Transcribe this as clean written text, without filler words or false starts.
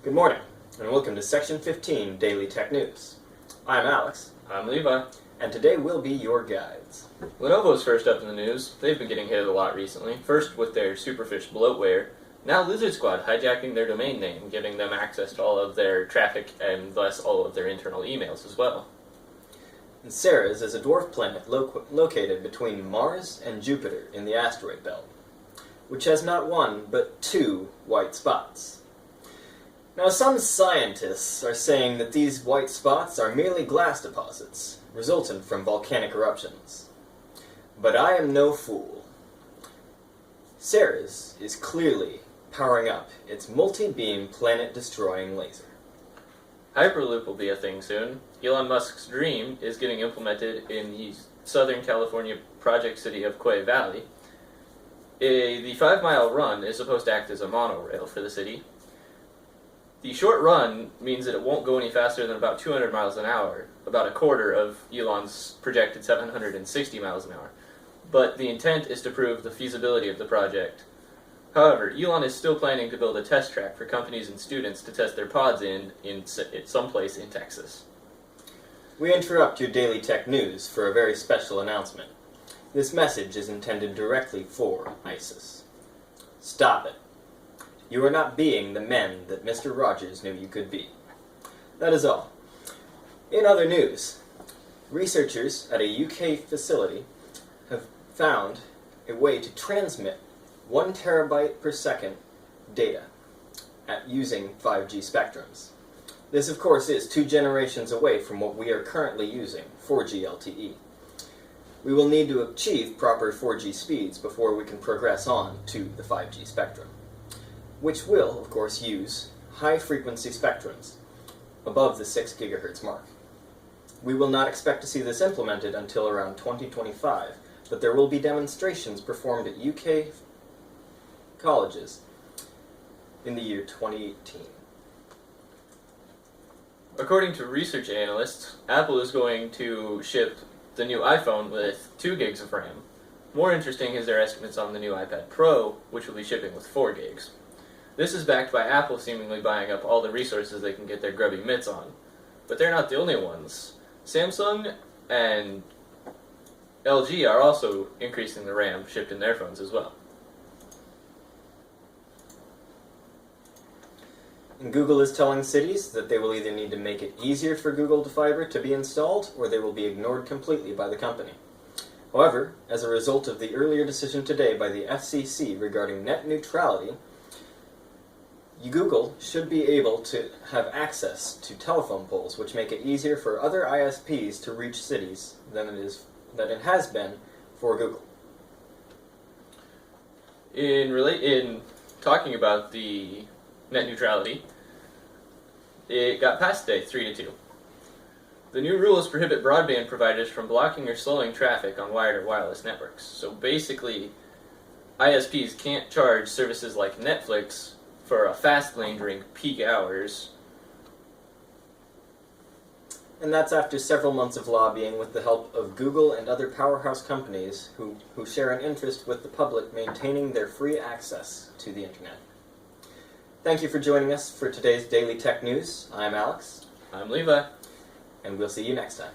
Good morning, and welcome to Section 15 Daily Tech News. I'm Alex. I'm Levi. And today we'll be your guides. Lenovo's first up in the news. They've been getting hit a lot recently. First with their Superfish bloatware. Now Lizard Squad hijacking their domain name, giving them access to all of their traffic and thus all of their internal emails as well. And Ceres is a dwarf planet located between Mars and Jupiter in the asteroid belt, which has not one but two white spots. Now, some scientists are saying that these white spots are merely glass deposits, resultant from volcanic eruptions. But I am no fool. Ceres is clearly powering up its multi-beam planet-destroying laser. Hyperloop will be a thing soon. Elon Musk's dream is getting implemented in the Southern California project city of Quay Valley. The 5-mile run is supposed to act as a monorail for the city. The short run means that it won't go any faster than about 200 miles an hour, about a quarter of Elon's projected 760 miles an hour. But the intent is to prove the feasibility of the project. However, Elon is still planning to build a test track for companies and students to test their pods in someplace in Texas. We interrupt your daily tech news for a very special announcement. This message is intended directly for ISIS. Stop it. You are not being the men that Mr. Rogers knew you could be. That is all. In other news, researchers at a UK facility have found a way to transmit 1 terabyte per second data using 5G spectrums. This, of course, is 2 generations away from what we are currently using, 4G LTE. We will need to achieve proper 4G speeds before we can progress on to the 5G spectrum, which will, of course, use high-frequency spectrums above the 6 gigahertz mark. We will not expect to see this implemented until around 2025, but there will be demonstrations performed at UK colleges in the year 2018. According to research analysts, Apple is going to ship the new iPhone with 2 gigs of RAM. More interesting is their estimates on the new iPad Pro, which will be shipping with 4 gigs. This is backed by Apple seemingly buying up all the resources they can get their grubby mitts on. But they're not the only ones. Samsung and LG are also increasing the RAM shipped in their phones as well. And Google is telling cities that they will either need to make it easier for Google Fiber to be installed, or they will be ignored completely by the company. However, as a result of the earlier decision today by the FCC regarding net neutrality, Google should be able to have access to telephone poles, which make it easier for other ISPs to reach cities than it has been for Google. In talking about the net neutrality, it got passed today, 3-2. The new rules prohibit broadband providers from blocking or slowing traffic on wired or wireless networks. So basically, ISPs can't charge services like Netflix for a fast lane during peak hours. And that's after several months of lobbying with the help of Google and other powerhouse companies who share an interest with the public maintaining their free access to the internet. Thank you for joining us for today's Daily Tech News. I'm Alex. I'm Levi. And we'll see you next time.